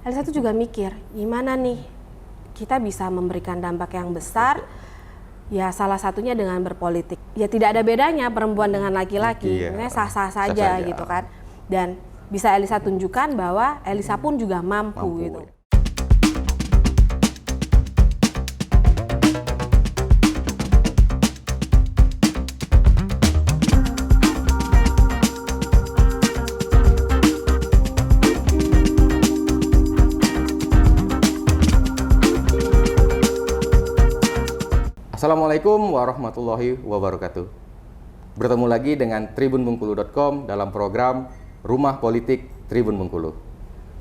Elisa tuh juga mikir, gimana nih kita bisa memberikan dampak yang besar. Ya salah satunya dengan berpolitik. Ya tidak ada bedanya perempuan dengan laki-laki, sah-sah saja gitu kan. Dan bisa Elisa tunjukkan bahwa Elisa pun juga mampu. Gitu. Assalamualaikum warahmatullahi wabarakatuh. Bertemu lagi dengan tribunbengkulu.com dalam program Rumah Politik Tribun Bengkulu.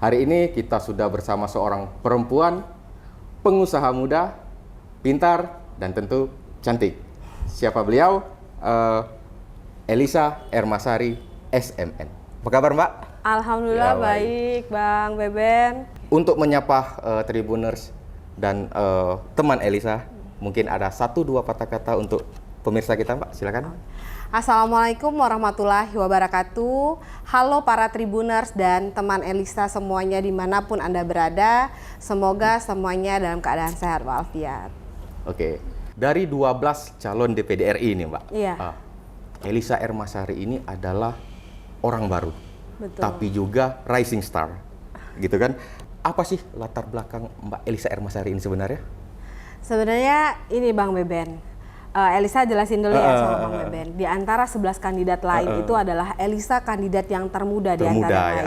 Hari ini kita sudah bersama seorang perempuan, pengusaha muda, pintar, dan tentu cantik. Siapa beliau? Elisa Ermasari, SMN. Apa kabar, Mbak? Alhamdulillah ya, baik, Bang Beben. Untuk menyapa Tribuners dan teman Elisa, mungkin ada 1-2 patah kata untuk pemirsa kita, Mbak. Silakan. Assalamualaikum warahmatullahi wabarakatuh. Halo para Tribuners dan teman Elisa semuanya dimanapun Anda berada. Semoga semuanya dalam keadaan sehat walafiat. Oke. Dari 12 calon DPD RI ini, Mbak. Iya. Elisa Ermasari ini adalah orang baru. Betul. Tapi juga rising star. Gitu kan? Apa sih latar belakang Mbak Elisa Ermasari ini sebenarnya? Sebenarnya ini Bang Beben, Elisa jelasin dulu ya sama Bang Beben. Di antara 11 kandidat lain itu adalah Elisa kandidat yang termuda di antara yang lain.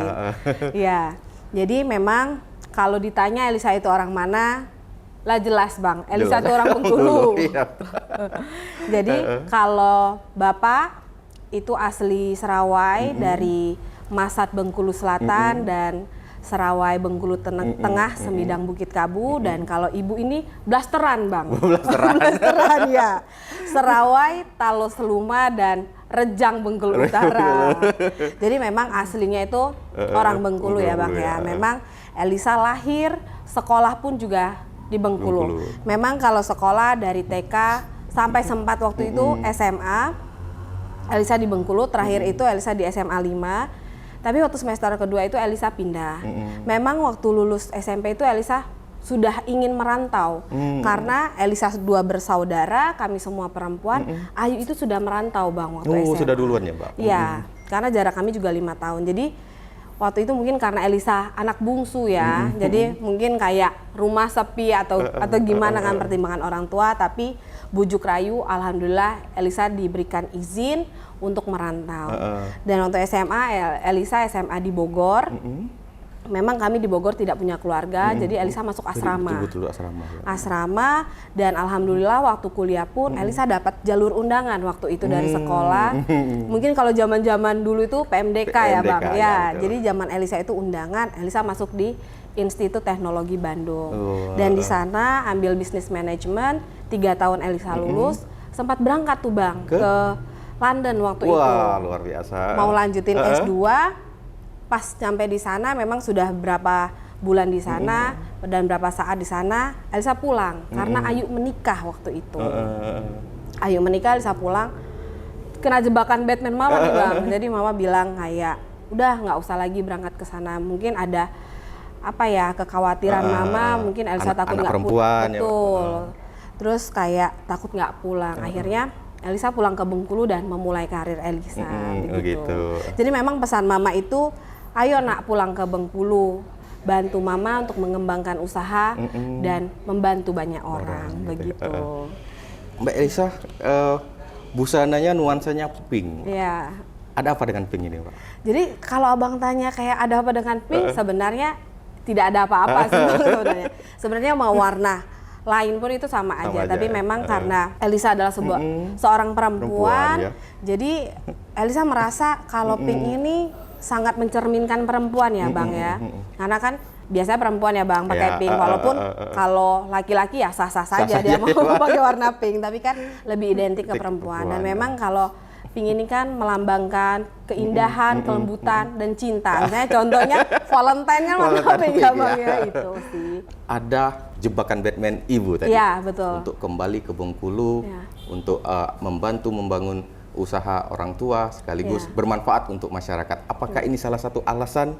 Ya, jadi memang kalau ditanya Elisa itu orang mana, lah jelas Bang, Elisa itu orang Bengkulu. Jadi kalau Bapak itu asli Serawai dari Masat Bengkulu Selatan dan Serawai Bengkulu Tengah, Semidang Bukit Kabu, dan kalau ibu ini blasteran Bang. Blasteran ya. Serawai, Talos Seluma, dan Rejang Bengkulu Utara. Jadi memang aslinya itu orang Bengkulu ya Bang ya. Memang Elisa lahir, sekolah pun juga di Bengkulu. Memang kalau sekolah dari TK sampai sempat waktu itu SMA, Elisa di Bengkulu, terakhir itu Elisa di SMA 5. Tapi waktu semester kedua itu Elisa pindah. Memang waktu lulus SMP itu Elisa sudah ingin merantau. Karena Elisa 2 bersaudara, kami semua perempuan. Ayu itu sudah merantau Bang waktu SMA. Sudah duluan ya Mbak? Iya, karena jarak kami juga 5 tahun. Jadi waktu itu mungkin karena Elisa anak bungsu ya. Jadi mungkin kayak rumah sepi atau gimana kan pertimbangan orang tua. Tapi bujuk rayu, alhamdulillah Elisa diberikan izin untuk merantau. Dan untuk SMA, Elisa SMA di Bogor. Memang kami di Bogor tidak punya keluarga, jadi Elisa masuk asrama. Betul asrama. Ya. Asrama, dan alhamdulillah waktu kuliah pun Elisa dapat jalur undangan waktu itu dari sekolah. Mungkin kalau zaman-zaman dulu itu PMDK ya Bang. Ya, jadi zaman Elisa itu undangan, Elisa masuk di Institut Teknologi Bandung. Dan di sana ambil bisnis manajemen, 3 tahun Elisa lulus, sempat berangkat tuh Bang ke London waktu itu. Wah, luar biasa. Mau lanjutin S2, pas sampai di sana memang sudah berapa bulan di sana dan berapa saat di sana, Elisa pulang karena Ayu menikah waktu itu. Ayu menikah, Elisa pulang. Kena jebakan Batman Mama nih Bang. Jadi Mama bilang kayak, udah nggak usah lagi berangkat ke sana. Mungkin ada apa ya, kekhawatiran Mama, mungkin Elisa takut nggak pulang. Betul. Terus kayak takut nggak pulang. Akhirnya Elisa pulang ke Bengkulu dan memulai karir Elisa. Begitu. Jadi memang pesan Mama itu, ayo nak pulang ke Bengkulu, bantu Mama untuk mengembangkan usaha dan membantu banyak orang. Begitu. Mbak Elisa, busananya nuansanya pink. Iya. Ada apa dengan pink ini, Pak? Jadi kalau Abang tanya kayak ada apa dengan pink, sebenarnya tidak ada apa-apa sih sebenarnya. Sebenarnya mau warna lain pun itu sama aja. Tapi memang karena Elisa adalah seorang perempuan, jadi Elisa merasa kalau pink ini sangat mencerminkan perempuan ya Bang ya. Karena kan biasanya perempuan ya Bang pakai pink, walaupun kalau laki-laki ya sah-sah saja dia mau pakai warna pink, tapi kan lebih identik ke perempuan. Dan memang kalau pink ini kan melambangkan keindahan, kelembutan, dan cinta. Misalnya contohnya Valentine kan warna pink ya Bang ya, itu sih. Ada jebakan Batman ibu tadi. Iya, betul. Untuk kembali ke Bengkulu, untuk membantu membangun usaha orang tua sekaligus bermanfaat untuk masyarakat. Apakah ini salah satu alasan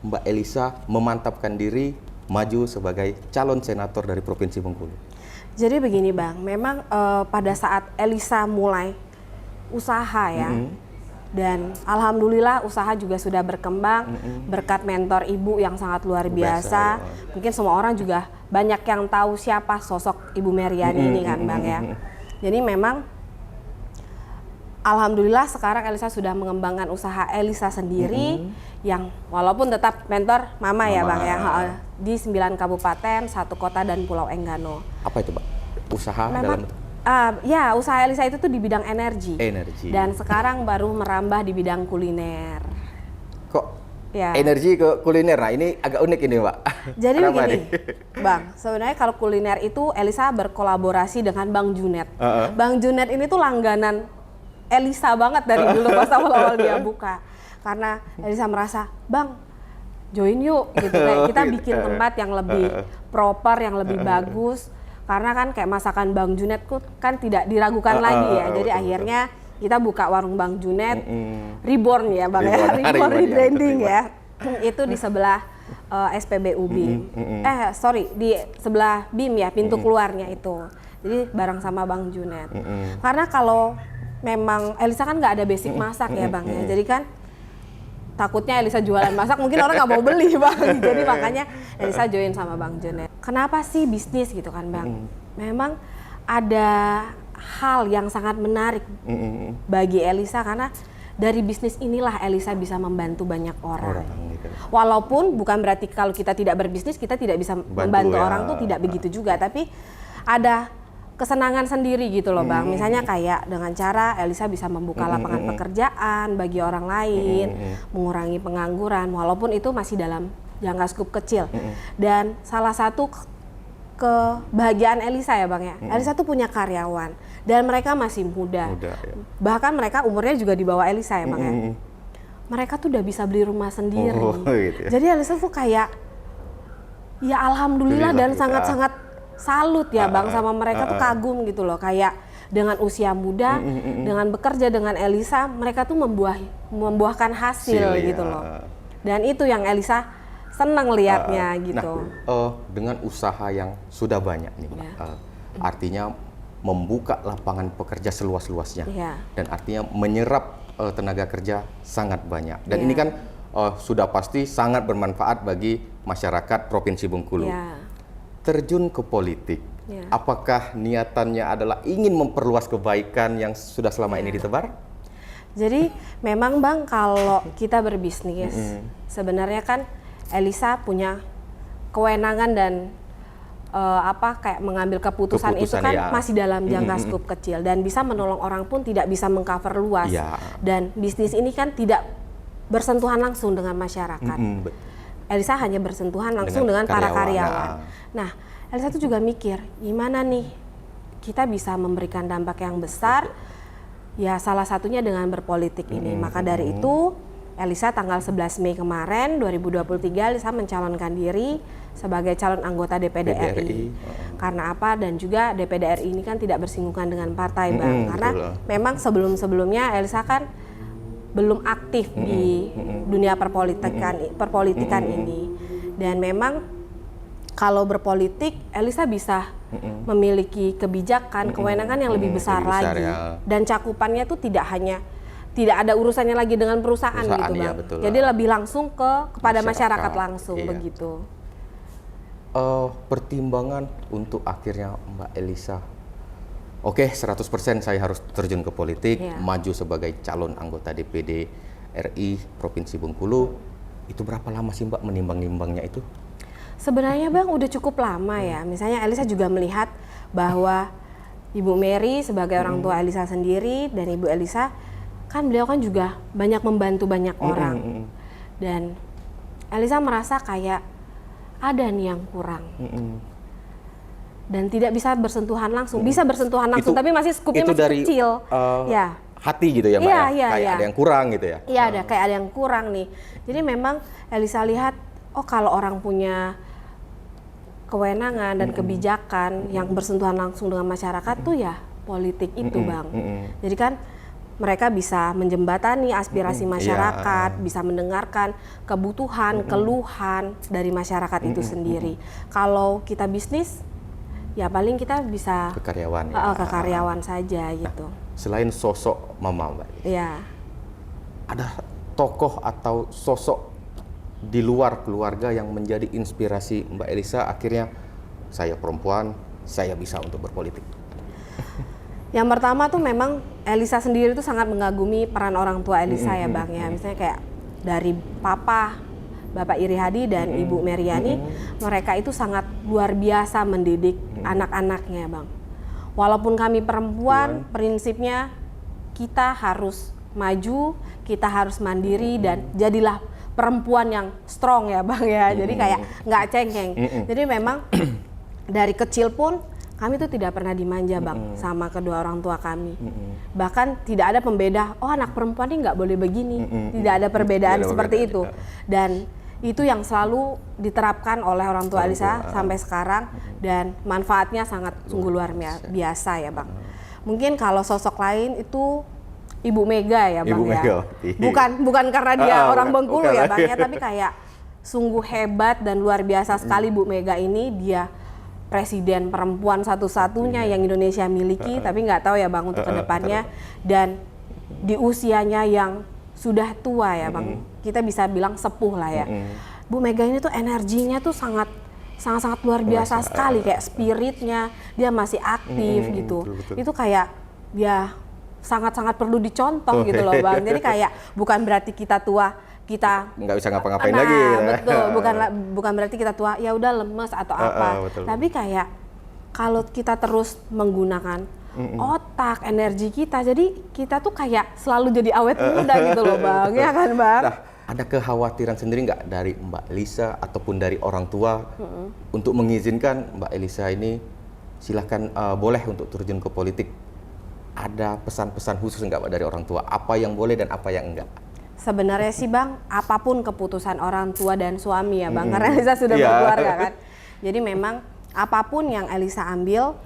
Mbak Elisa memantapkan diri maju sebagai calon senator dari Provinsi Bengkulu? Jadi begini Bang, memang pada saat Elisa mulai usaha ya, dan alhamdulillah usaha juga sudah berkembang berkat mentor ibu yang sangat luar biasa. Mungkin semua orang juga banyak yang tahu siapa sosok Ibu Meriani ini kan Bang ya. Jadi memang alhamdulillah sekarang Elisa sudah mengembangkan usaha Elisa sendiri yang walaupun tetap mentor Mama ya Bang ya, di 9 kabupaten, 1 kota dan Pulau Enggano. Apa itu Mbak? Usaha Memang, dalam ya usaha Elisa itu tuh di bidang energi. energi. Dan sekarang baru merambah di bidang kuliner. Kok Ya. energi ke kuliner? Nah ini agak unik ini Mbak. Jadi Kenapa begini, nih? Bang, sebenarnya kalau kuliner itu Elisa berkolaborasi dengan Bang Junet. Bang Junet ini tuh langganan Elisa banget dari dulu pas awal-awal dia buka. Karena Elisa merasa, Bang, join yuk gitu. Kayak kita bikin tempat yang lebih proper, yang lebih bagus. Karena kan kayak masakan Bang Junet kan tidak diragukan lagi ya. Jadi akhirnya kita buka warung Bang Junet, reborn ya Bang ya, reborn rebranding ya. Itu di sebelah SPBU BIM. Di sebelah BIM ya, pintu keluarnya itu. Jadi bareng sama Bang Junet. Karena kalau memang Elisa kan nggak ada basic masak ya Bang ya. Jadi kan takutnya Elisa jualan masak mungkin orang nggak mau beli Bang. Jadi makanya Elisa join sama Bang Junet. Kenapa sih bisnis gitu kan Bang? Memang ada hal yang sangat menarik bagi Elisa karena dari bisnis inilah Elisa bisa membantu banyak orang. Gitu. Walaupun bukan berarti kalau kita tidak berbisnis kita tidak bisa membantu orang tuh tidak begitu juga, tapi ada kesenangan sendiri gitu loh Bang. Misalnya kayak dengan cara Elisa bisa membuka lapangan pekerjaan bagi orang lain, mengurangi pengangguran walaupun itu masih dalam jangka skup kecil. Dan salah satu kebahagiaan Elisa ya Bang ya, Elisa tuh punya karyawan dan mereka masih muda ya. Bahkan mereka umurnya juga di bawah Elisa ya Bang ya. Mereka tuh udah bisa beli rumah sendiri. Gitu ya. Jadi Elisa tuh kayak ya alhamdulillah dan sangat-sangat salut ya Bang sama mereka tuh kagum gitu loh, kayak dengan usia muda, dengan bekerja dengan Elisa, mereka tuh membuahkan hasil gitu loh. Dan itu yang Elisa senang lihatnya gitu. Nah, dengan usaha yang sudah banyak nih Mbak, artinya membuka lapangan pekerja seluas-luasnya, dan artinya menyerap tenaga kerja sangat banyak. Dan ini kan sudah pasti sangat bermanfaat bagi masyarakat Provinsi Bengkulu. Terjun ke politik, apakah niatannya adalah ingin memperluas kebaikan yang sudah selama ini ditebar? Jadi memang Bang kalau kita berbisnis, sebenarnya kan Elisa punya kewenangan dan kayak mengambil keputusan itu kan masih dalam jangka skup kecil dan bisa menolong orang pun tidak bisa mengcover luas. Dan bisnis ini kan tidak bersentuhan langsung dengan masyarakat. Elisa hanya bersentuhan langsung dengan para karyawan. Nah, Elisa tuh juga mikir, gimana nih kita bisa memberikan dampak yang besar, ya salah satunya dengan berpolitik ini. Maka dari itu, Elisa tanggal 11 Mei kemarin, 2023, Elisa mencalonkan diri sebagai calon anggota DPD RI. Karena apa? Dan juga DPD RI ini kan tidak bersinggungan dengan partai Bang. Karena memang sebelum-sebelumnya Elisa kan belum aktif di dunia perpolitikan ini. Dan memang kalau berpolitik, Elisa bisa memiliki kebijakan, kewenangan yang lebih besar lagi. Dan cakupannya itu tidak ada urusannya lagi dengan perusahaan gitu Bang. Jadi lebih langsung kepada masyarakat langsung begitu. Pertimbangan untuk akhirnya Mbak Elisa, oke, 100% saya harus terjun ke politik, maju sebagai calon anggota DPD RI Provinsi Bengkulu. Itu berapa lama sih Mbak menimbang-nimbangnya itu? Sebenarnya Bang udah cukup lama ya. Misalnya Elisa juga melihat bahwa Ibu Mary sebagai orang tua Elisa sendiri dan Ibu Elisa kan beliau kan juga banyak membantu banyak orang. Dan Elisa merasa kayak ada nih yang kurang. Dan tidak bisa bersentuhan langsung, bisa bersentuhan langsung, tapi masih skupnya masih dari, kecil. Hati gitu ya Mbak kayak ada yang kurang gitu ya? Iya, kayak ada yang kurang nih. Jadi memang Elisa lihat, oh kalau orang punya kewenangan dan kebijakan yang bersentuhan langsung dengan masyarakat tuh ya politik itu Bang. Jadi kan mereka bisa menjembatani aspirasi masyarakat, bisa mendengarkan kebutuhan, keluhan dari masyarakat itu sendiri. Kalau kita bisnis, ya paling kita bisa ke karyawan ke karyawan saja gitu. Selain sosok Mama Mbak, Ya. ada tokoh atau sosok di luar keluarga yang menjadi inspirasi Mbak Elisa, akhirnya saya perempuan, saya bisa untuk berpolitik? Yang pertama tuh memang Elisa sendiri tuh sangat mengagumi peran orang tua Elisa ya Bang ya. Misalnya kayak dari Papa, Bapak Iri Hadi dan Ibu Meriani, mereka itu sangat luar biasa mendidik anak-anaknya Bang. Walaupun kami perempuan, prinsipnya kita harus maju, kita harus mandiri dan jadilah perempuan yang strong ya Bang ya. Jadi kayak nggak cengeng. Jadi memang dari kecil pun kami tuh tidak pernah dimanja Bang sama kedua orang tua kami. Bahkan tidak ada pembeda, oh anak perempuan ini nggak boleh begini. Tidak ada perbedaan seperti itu. Dan itu yang selalu diterapkan oleh orang tua Elisa sampai sekarang dan manfaatnya sangat sungguh luar biasa ya Bang. Mungkin kalau sosok lain itu Ibu Mega ya Bang ya. Bukan karena dia orang Bengkulu ya Bang ya, tapi kayak sungguh hebat dan luar biasa sekali Bu Mega ini. Dia presiden perempuan satu-satunya yang Indonesia miliki, tapi nggak tahu ya Bang untuk kedepannya. Dan di usianya yang sudah tua ya Bang, kita bisa bilang sepuh lah ya. Bu Mega ini tuh energinya tuh sangat luar biasa sekali, kayak spiritnya dia masih aktif gitu. Betul. Itu kayak ya sangat perlu dicontoh gitu loh Bang. Jadi kayak bukan berarti kita tua kita nggak bisa ngapa-ngapain lagi. Betul, bukan berarti kita tua ya udah lemes atau apa. Tapi kayak kalau kita terus menggunakan otak, energi kita, jadi kita tuh kayak selalu jadi awet muda gitu loh Bang, ya kan Bang? Nah, ada kekhawatiran sendiri nggak dari Mbak Elisa ataupun dari orang tua untuk mengizinkan Mbak Elisa ini silahkan boleh untuk terjun ke politik? Ada pesan-pesan khusus nggak dari orang tua? Apa yang boleh dan apa yang enggak? Sebenarnya sih Bang, apapun keputusan orang tua dan suami ya Bang, karena Elisa sudah berkeluarga kan. Jadi memang apapun yang Elisa ambil,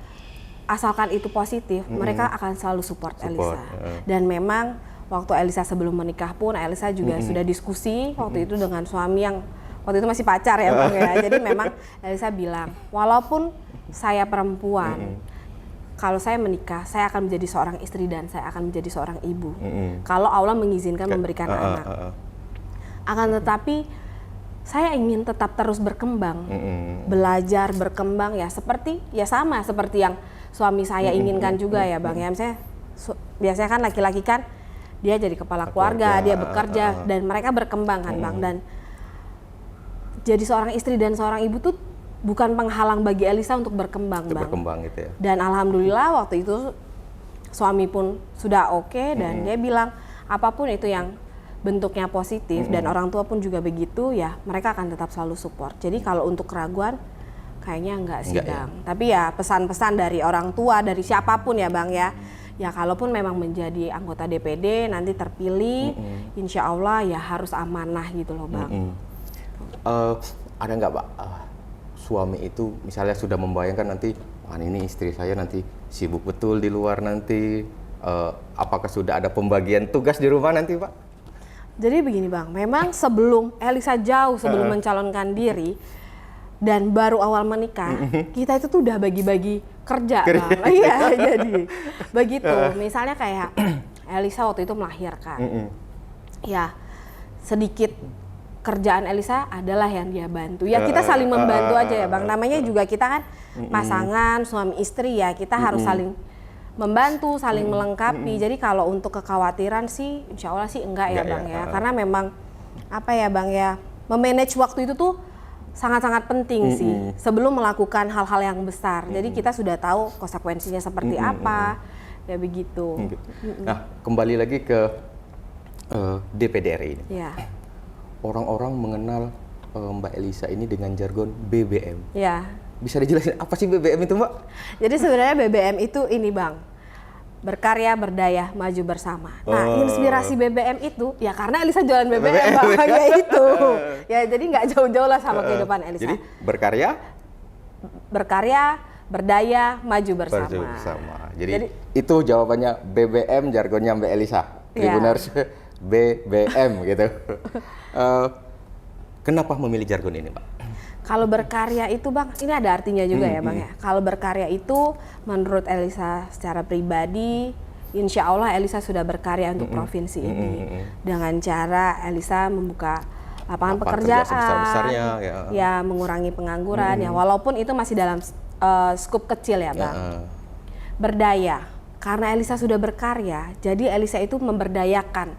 asalkan itu positif, mereka akan selalu support Elisa. Dan memang waktu Elisa sebelum menikah pun, Elisa juga sudah diskusi waktu itu dengan suami yang waktu itu masih pacar ya Bang ya. Jadi memang Elisa bilang, walaupun saya perempuan, kalau saya menikah, saya akan menjadi seorang istri dan saya akan menjadi seorang ibu. Kalau Allah mengizinkan memberikan anak. Akan tetapi saya ingin tetap terus berkembang, belajar, berkembang ya sama seperti yang suami saya inginkan juga ya Bang ya. Misalnya biasanya kan laki-laki kan dia jadi kepala keluarga, dia bekerja dan mereka berkembang kan Bang. Dan jadi seorang istri dan seorang ibu tuh bukan penghalang bagi Elisa untuk berkembang Bang. Berkembang gitu ya. Dan alhamdulillah waktu itu suami pun sudah oke dan dia bilang apapun itu yang bentuknya positif dan orang tua pun juga begitu ya, mereka akan tetap selalu support. Jadi kalau untuk keraguan kayaknya enggak sih Bang. Ya. Tapi ya pesan-pesan dari orang tua, dari siapapun ya Bang ya. Ya kalaupun memang menjadi anggota DPD nanti terpilih, insya Allah ya harus amanah gitu loh Bang. Ada nggak Pak? Suami itu misalnya sudah membayangkan nanti, wah ini istri saya nanti sibuk betul di luar nanti, apakah sudah ada pembagian tugas di rumah nanti Pak? Jadi begini Bang, memang sebelum Elisa jauh sebelum mencalonkan diri dan baru awal menikah, kita itu tuh udah bagi-bagi kerja Bang. Iya jadi begitu, misalnya kayak Elisa waktu itu melahirkan, ya sedikit kerjaan Elisa adalah yang dia bantu. Ya kita saling membantu aja ya Bang. Namanya juga kita kan pasangan, suami istri ya. Kita harus saling membantu, saling melengkapi. Jadi kalau untuk kekhawatiran sih insya Allah sih enggak ya Bang ya. Karena memang apa ya Bang ya, memanage waktu itu tuh sangat-sangat penting sih sebelum melakukan hal-hal yang besar. Jadi kita sudah tahu konsekuensinya seperti apa. Ya begitu. Nah, kembali lagi ke DPD RI ini. Ya. Orang-orang mengenal Mbak Elisa ini dengan jargon BBM. Ya. Bisa dijelasin apa sih BBM itu Mbak? Jadi sebenarnya BBM itu ini Bang, berkarya, berdaya, maju bersama. Nah inspirasi BBM itu ya karena Elisa jualan BBM Bang, ya itu. Ya jadi nggak jauh-jauh lah sama kehidupan Elisa. Jadi berkarya, berdaya, maju bersama. Maju bersama. Jadi itu jawabannya BBM, jargonnya Mbak Elisa. Tribuners BBM gitu. Kenapa memilih jargon ini, Mbak? Kalau berkarya itu Bang, ini ada artinya juga ya Bang ya. Kalau berkarya itu menurut Elisa secara pribadi, insya Allah Elisa sudah berkarya untuk provinsi ini. Dengan cara Elisa membuka lapangan pekerjaan, sebesar-besarnya, ya mengurangi pengangguran, ya walaupun itu masih dalam skup kecil ya Bang. Berdaya, karena Elisa sudah berkarya, jadi Elisa itu memberdayakan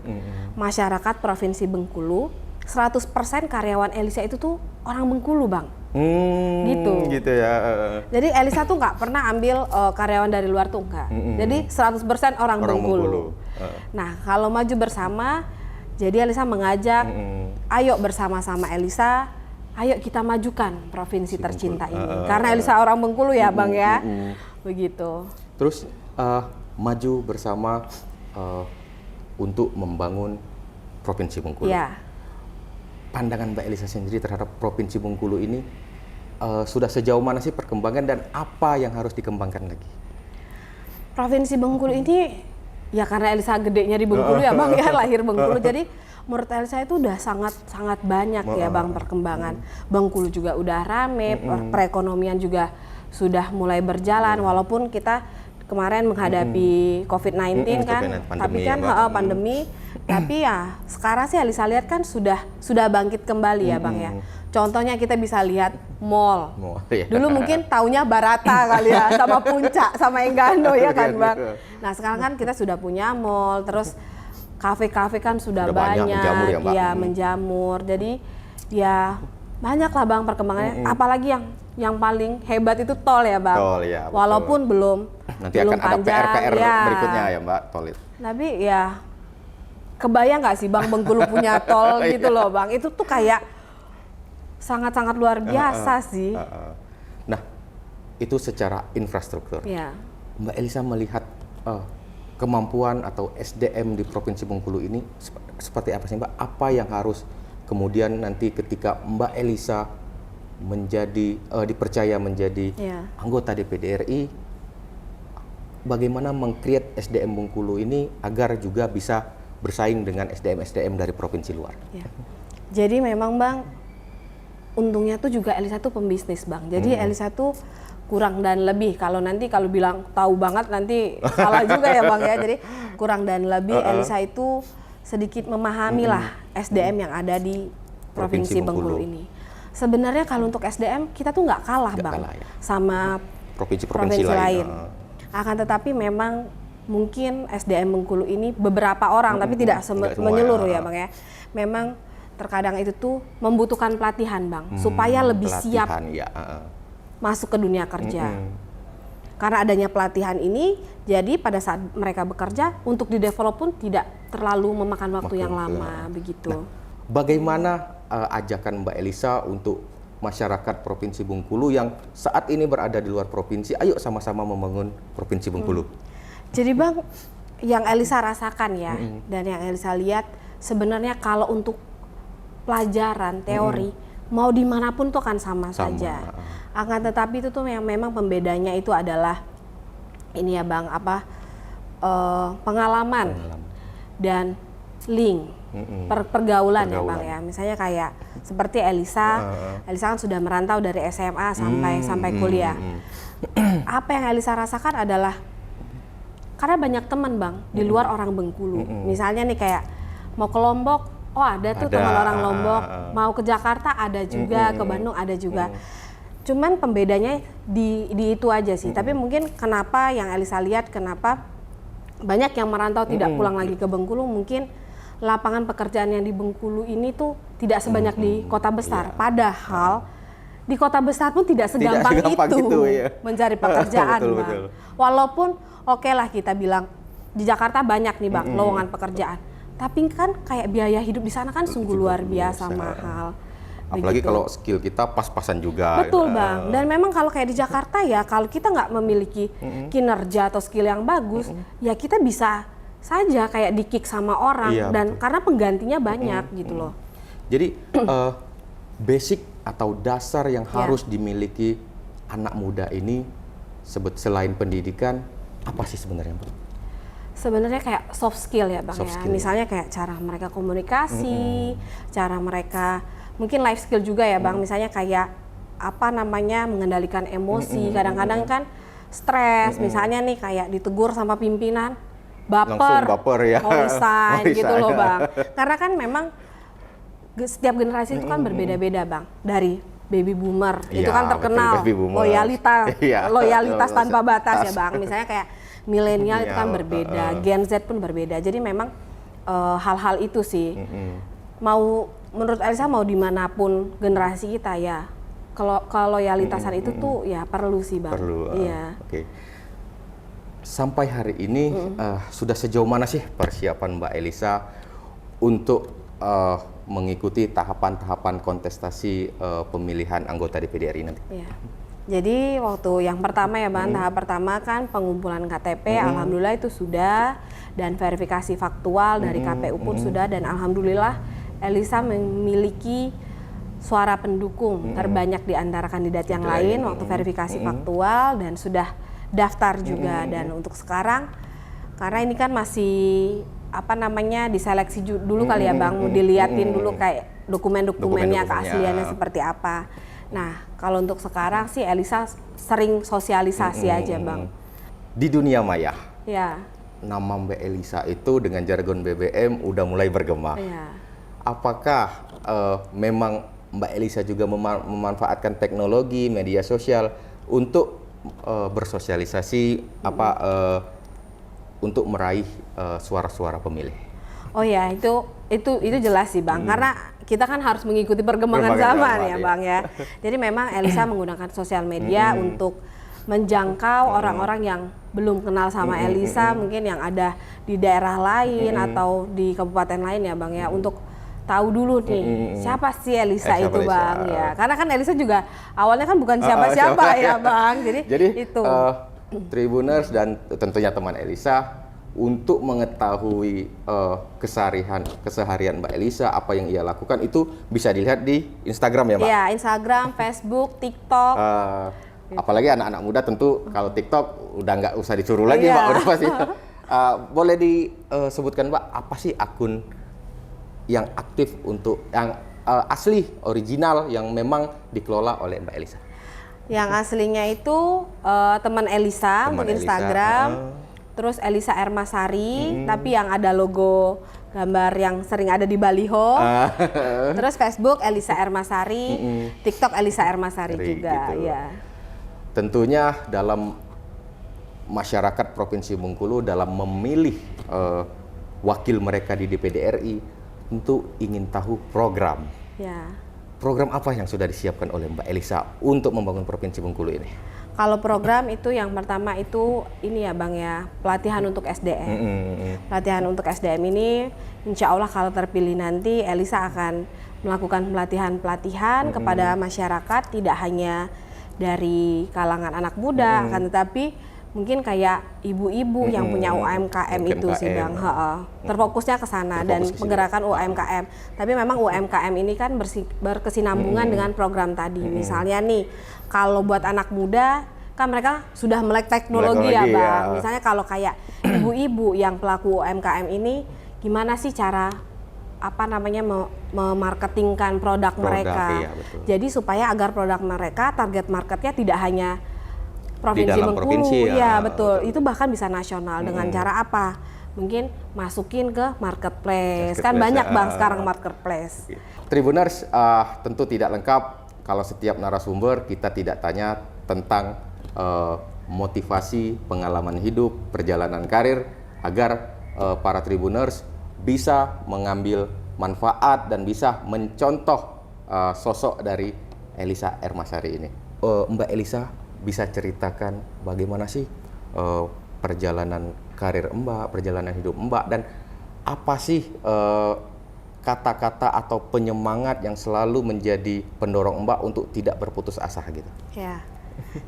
masyarakat Provinsi Bengkulu. 100% karyawan Elisa itu tuh orang Bengkulu Bang. Gitu ya. Jadi Elisa tuh nggak pernah ambil karyawan dari luar tuh enggak. Jadi 100% orang Bengkulu. Nah kalau maju bersama, jadi Elisa mengajak, ayo bersama-sama Elisa, ayo kita majukan provinsi tercinta ini. Karena Elisa orang Bengkulu ya Bang ya, begitu. Terus maju bersama untuk membangun provinsi Bengkulu. Ya. Pandangan Mbak Elisa sendiri terhadap provinsi Bengkulu ini sudah sejauh mana sih perkembangan dan apa yang harus dikembangkan lagi? Provinsi Bengkulu ini ya karena Elisa gedenya di Bengkulu ya Bang ya, lahir Bengkulu, jadi menurut Elisa itu udah sangat banyak ya Bang perkembangan. Bengkulu juga udah rame, perekonomian juga sudah mulai berjalan walaupun kita kemarin menghadapi COVID-19 kan, tapi kan pandemi. Tapi ya sekarang sih Elisa lihat kan sudah bangkit kembali ya Bang ya. Contohnya kita bisa lihat mall. Dulu mungkin taunya Barata kali ya, sama Puncak, sama Enggano ya kan Bang. Nah sekarang kan kita sudah punya mall, terus kafe-kafe kan sudah banyak, menjamur ya, Mbak. Ya menjamur. Jadi ya banyak lah Bang perkembangannya. Apalagi yang paling hebat itu tol ya Bang. Tol ya. Walaupun belum nanti akan panjang, ada PR ya. Berikutnya ya Mbak, tol itu. Tapi ya kebayang nggak sih Bang Bengkulu punya tol gitu loh Bang. Itu tuh kayak sangat-sangat luar biasa sih. Nah, itu secara infrastruktur. Ya. Mbak Elisa melihat kemampuan atau SDM di Provinsi Bengkulu ini seperti apa sih Mbak? Apa yang harus kemudian nanti ketika Mbak Elisa dipercaya menjadi anggota DPD RI, bagaimana meng-create SDM Bengkulu ini agar juga bisa bersaing dengan SDM dari provinsi luar? Ya. Jadi memang Bang, untungnya tuh juga Elisa tuh pembisnis Bang. Jadi Elisa tuh kurang dan lebih. Kalau bilang tahu banget nanti salah juga ya Bang ya. Jadi kurang dan lebih Elisa itu sedikit memahami lah SDM yang ada di Provinsi Bengkulu ini. Sebenarnya kalau untuk SDM kita tuh nggak kalah Bang sama provinsi lain. Akan tetapi memang mungkin SDM Bengkulu ini beberapa orang, tapi tidak menyeluruh ya Bang ya. Memang terkadang itu tuh membutuhkan pelatihan Bang, supaya lebih siap masuk ke dunia kerja. Karena adanya pelatihan ini, jadi pada saat mereka bekerja, untuk di-develop pun tidak terlalu memakan waktu yang lama, begitu. Nah, bagaimana ajakan Mbak Elisa untuk masyarakat Provinsi Bengkulu yang saat ini berada di luar provinsi, ayo sama-sama membangun Provinsi Bengkulu? Jadi Bang, yang Elisa rasakan ya, dan yang Elisa lihat, sebenarnya kalau untuk pelajaran, teori, mau dimanapun tuh kan sama saja. Akan tetapi itu tuh yang memang pembedanya itu adalah, ini ya Bang, pengalaman dan link, pergaulan ya Bang ya. Misalnya kayak seperti Elisa, Elisa kan sudah merantau dari SMA sampai kuliah. Apa yang Elisa rasakan adalah, karena banyak teman Bang di luar orang Bengkulu. Misalnya nih kayak mau ke Lombok, oh ada tuh teman orang Lombok. Mau ke Jakarta ada juga, ke Bandung ada juga. Cuman pembedanya di itu aja sih. Tapi mungkin kenapa yang Elisa lihat, kenapa banyak yang merantau tidak pulang lagi ke Bengkulu, mungkin lapangan pekerjaan yang di Bengkulu ini tuh tidak sebanyak di kota besar. Padahal di kota besar pun tidak segampang itu mencari pekerjaan Bang. Betul. Walaupun oke lah kita bilang di Jakarta banyak nih Bang lowongan pekerjaan, tapi kan kayak biaya hidup di sana kan sungguh luar biasa mahal. Apalagi kalau skill kita pas-pasan juga. Betul Bang. Dan memang kalau kayak di Jakarta ya, kalau kita nggak memiliki kinerja atau skill yang bagus, ya kita bisa saja kayak di-kick sama orang, dan betul. Karena penggantinya banyak gitu loh. Jadi basic atau dasar yang harus dimiliki anak muda ini sebut selain pendidikan, apa sih sebenarnya, Mbak? Sebenarnya kayak soft skill ya Bang Soft ya. skill. Misalnya kayak cara mereka komunikasi, cara mereka mungkin life skill juga ya Bang. Misalnya kayak apa namanya mengendalikan emosi. Kadang-kadang kan stres, misalnya nih kayak ditegur sama pimpinan, Langsung baper ya. mau resign Mau gitu resign. loh Bang. Karena kan memang setiap generasi itu kan berbeda-beda Bang. Dari baby boomer itu Iya, kan betul, terkenal baby boomer. loyalitas Iya. loyalitas tanpa batas ya Bang. Misalnya kayak milenial itu kan berbeda, Gen Z pun berbeda. Jadi memang hal-hal itu sih. Mau menurut Elisa mau dimanapun generasi kita ya, kalau loyalitasan itu tuh ya perlu sih Bang. Perlu. Iya. Oke. Sampai hari ini sudah sejauh mana sih persiapan Mbak Elisa untuk mengikuti tahapan-tahapan kontestasi pemilihan anggota DPD RI nanti? Iya. Jadi waktu yang pertama ya Bang, tahap pertama kan pengumpulan KTP, alhamdulillah itu sudah, dan verifikasi faktual dari KPU pun sudah, dan alhamdulillah Elisa memiliki suara pendukung terbanyak di antara kandidat yang lain waktu verifikasi faktual, dan sudah daftar juga. Dan untuk sekarang karena ini kan masih apa namanya diseleksi dulu kali ya Bang, diliatin dulu kayak dokumen-dokumennya, keasliannya seperti apa. Nah, kalau untuk sekarang sih Elisa sering sosialisasi aja Bang. Di dunia maya, Ya, nama Mbak Elisa itu dengan jargon BBM udah mulai bergema. ya. Apakah memang Mbak Elisa juga memanfaatkan teknologi media sosial untuk bersosialisasi untuk meraih suara-suara pemilih? Oh ya, itu jelas sih Bang, karena kita kan harus mengikuti perkembangan zaman ya Bang ya. Jadi memang Elisa menggunakan sosial media untuk menjangkau orang-orang yang belum kenal sama Elisa, mungkin yang ada di daerah lain atau di kabupaten lain ya Bang ya, untuk tahu dulu nih siapa sih Elisa itu Elisa. Bang ya. Karena kan Elisa juga awalnya kan bukan siapa-siapa ya Bang. Jadi itu. Tribuners dan tentunya teman Elisa, untuk mengetahui keseharian Mbak Elisa, apa yang ia lakukan itu bisa dilihat di Instagram ya Mbak? Iya, Instagram, Facebook, TikTok. Apalagi anak-anak muda tentu kalau TikTok udah nggak usah disuruh lagi Iya. Mbak, udah pasti. Boleh disebutkan Mbak, apa sih akun yang aktif untuk yang asli, original, yang memang dikelola oleh Mbak Elisa? Yang aslinya itu teman Elisa Teman untuk Elisa, Instagram. Terus Elisa Ermasari, tapi yang ada logo gambar yang sering ada di baliho. Terus Facebook Elisa Ermasari, TikTok Elisa Ermasari juga, gitu. ya. Tentunya dalam masyarakat Provinsi Bengkulu dalam memilih wakil mereka di DPD RI, tentu ingin tahu program. Ya. Program apa yang sudah disiapkan oleh Mbak Elisa untuk membangun Provinsi Bengkulu ini? Kalau program itu yang pertama itu ini ya Bang ya, pelatihan untuk SDM. Pelatihan untuk SDM ini insya Allah kalau terpilih nanti Elisa akan melakukan pelatihan-pelatihan kepada masyarakat, tidak hanya dari kalangan anak muda, akan tetapi mungkin kayak ibu-ibu yang punya UMKM itu sih Bang. Terfokusnya ke sana dan menggerakkan UMKM. Tapi memang UMKM ini kan berkesinambungan dengan program tadi. Misalnya nih, kalau buat anak muda kan mereka sudah melek teknologi ya Bang. Misalnya kalau kayak ibu-ibu yang pelaku UMKM ini, gimana sih cara memarketingkan produk mereka. Iya, betul. Jadi supaya agar produk mereka target marketnya tidak hanya Provinsi dalam Bengkulu, provinsi, ya betul. Itu bahkan bisa nasional dengan cara apa? Mungkin masukin ke marketplace. Kan banyak Bang sekarang marketplace. Tribuners, tentu tidak lengkap kalau setiap narasumber kita tidak tanya tentang motivasi, pengalaman hidup, perjalanan karir, agar para Tribuners bisa mengambil manfaat dan bisa mencontoh sosok dari Elisa Ermasari ini. Mbak Elisa, bisa ceritakan bagaimana sih perjalanan karir Mbak, perjalanan hidup Mbak, dan apa sih kata-kata atau penyemangat yang selalu menjadi pendorong Mbak untuk tidak berputus asa gitu? Ya,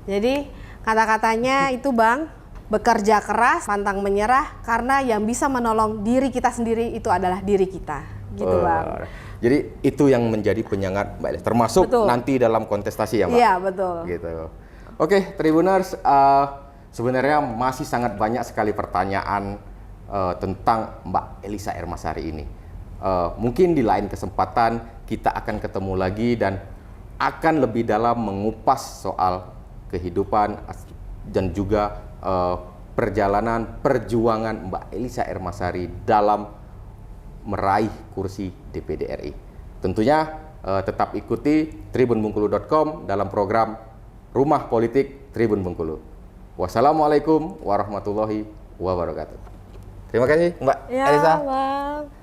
jadi kata-katanya itu Bang, bekerja keras, pantang menyerah, karena yang bisa menolong diri kita sendiri itu adalah diri kita, gitu Bang. Jadi itu yang menjadi penyemangat Mbak Elisa, termasuk Betul. nanti dalam kontestasi ya Mbak? Iya, betul. Gitu. Oke, Tribuners, sebenarnya masih sangat banyak sekali pertanyaan tentang Mbak Elisa Ermasari ini. Mungkin di lain kesempatan kita akan ketemu lagi dan akan lebih dalam mengupas soal kehidupan dan juga perjalanan perjuangan Mbak Elisa Ermasari dalam meraih kursi DPD RI. Tentunya tetap ikuti tribunbengkulu.com dalam program Rumah Politik Tribun Bengkulu. Wassalamualaikum warahmatullahi wabarakatuh. Terima kasih Mbak Ya, Elisa. Bang.